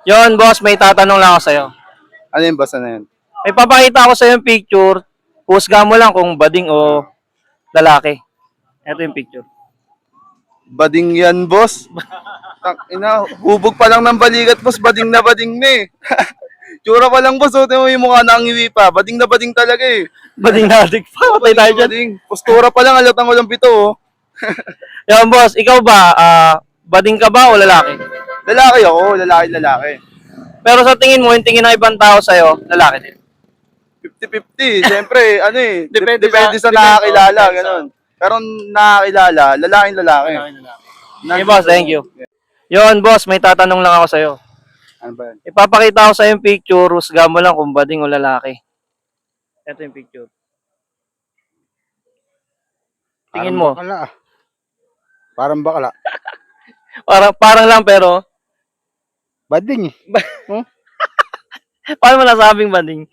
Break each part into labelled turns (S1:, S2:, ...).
S1: Yon, boss, may tatanong lang ako sa'yo.
S2: Ano yung boss? Ano yun?
S1: May papakita ako sa'yo yung picture. Husga mo lang kung bading o lalaki. Ito yung picture.
S2: Bading yan, boss. Ina, hubog pa lang ng balikat, boss. Bading na eh. Tsura pa lang, boss. O, tingnan mo yung mukha nangiwi pa. Bading na bading talaga eh.
S1: Bading natin pa. Patay tayo dyan.
S2: Bading. Postura pa lang, halatang walang pito, oh.
S1: Yan, boss, ikaw ba, bading ka ba o lalaki?
S2: Lalaki ako, lalaki.
S1: Pero sa tingin mo, yung tingin ng ibang tao sa'yo, lalaki din.
S2: 50-50. Siyempre, ano eh.
S1: Depende
S2: Depende
S1: sa-
S2: sa nakakilala,
S1: depende sa-
S2: ganun. Pero nakakilala, lalaki.
S1: Okay, boss, thank you. Yon, boss, may tatanong lang ako sa'yo.
S2: Ano ba yan?
S1: Ipapakita ko sa'yo yung picture, husga mo lang kung bading o lalaki. Ito yung picture. Tingin mo.
S2: Parang bakala.
S1: Parang lang pero,
S2: Bading eh.
S1: paano mo nasabing bading?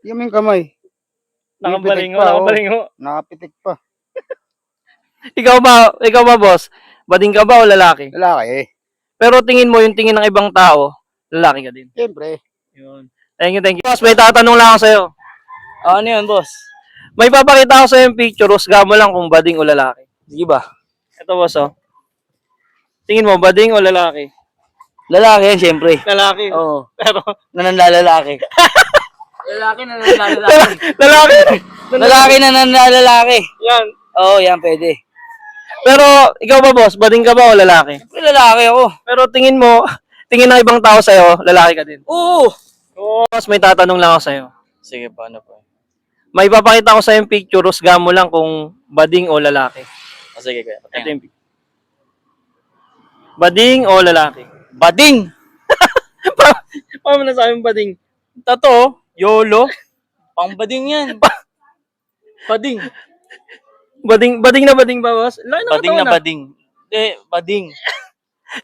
S2: Yung kamay.
S1: Nakabalingo,
S2: Pipitik pa,
S1: nakabalingo.
S2: Nakapitik pa.
S1: Ikaw ba, boss? Bading ka ba o lalaki?
S2: Lalaki eh.
S1: Pero tingin mo, yung tingin ng ibang tao, lalaki ka din.
S2: Siyempre.
S1: Yun. Thank you. Boss, may tatanong lang ako sa'yo.
S3: Ano yun, boss?
S1: May papakita ko sa'yo yung picture, husga mo lang kung bading o lalaki. Sige ba? Ito, boss, oh. Tingin mo, bading o lalaki?
S3: Lalaki yan, syempre.
S1: Lalaki.
S3: Oo.
S1: Pero,
S3: Nananlalalaki. Lalaki na nananlalalaki.
S1: lalaki.
S3: Lalaki na nananlalalaki.
S1: Yan.
S3: Oo, yan pwede.
S1: Pero, ikaw ba, boss? Bading ka ba o lalaki?
S3: Siyempre lalaki ako.
S1: Pero tingin mo, tingin ng ibang tao sa'yo, lalaki ka din.
S3: Oo.
S1: Boss, may tatanong lang ako sa'yo.
S3: Sige, paano po?
S1: May papakita ko sa'yo yung picture, husga mo lang kung bading o lalaki.
S3: Sige, kaya.
S1: Ito yung picture. Bading o lalaki?
S3: Bading!
S1: Paano mo nasabing bading?
S3: Tato, YOLO. Pang bading yan. Bading.
S1: Bading na bading ba, boss? Laki ng
S3: Bading na
S1: katawan, ah.
S3: bading. Hindi, bading.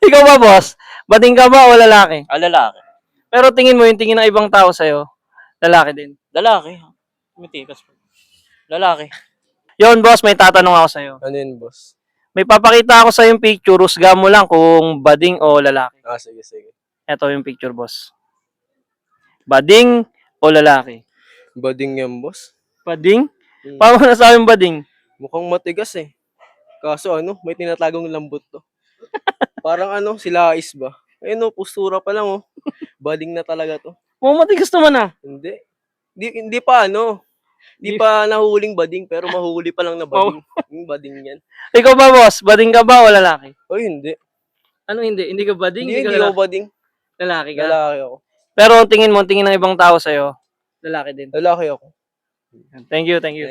S1: Ikaw ba, boss? Bading ka ba o lalaki?
S3: Lalaki.
S1: Pero tingin mo yung tingin ng ibang tao sa'yo, lalaki din.
S3: Lalaki. Tumitikas po. Lalaki.
S1: Yon, boss, may tatanong ako sa'yo.
S2: Ano yun, boss?
S1: May papakita ako sa'yo yung picture, husga mo lang kung bading o lalaki.
S2: Sige.
S1: Ito yung picture, boss. Bading o lalaki?
S2: Bading yan, boss.
S1: Bading? Paano mo nasabing bading?
S2: Mukhang matigas eh. Kaso may tinatagong lambot to. Parang sila is ba? Ayun postura pa lang oh. Bading na talaga to.
S1: Matigas naman, ah.
S2: Hindi. Hindi pa Hindi pa nahuhuling bading pero mahuli pa lang na bading. Yung bading yan.
S1: Ikaw ba, boss? Bading ka ba o lalaki?
S2: Oy, hindi.
S1: Ano hindi? Hindi ka bading?
S2: Hindi
S1: ka
S2: ako
S1: lalaki?
S2: bading.
S1: Lalaki ka?
S2: Lalaki ako.
S1: Pero tingin mo, tingin ng ibang tao sa'yo, lalaki din.
S2: Lalaki ako.
S1: Thank you.
S2: Thank you.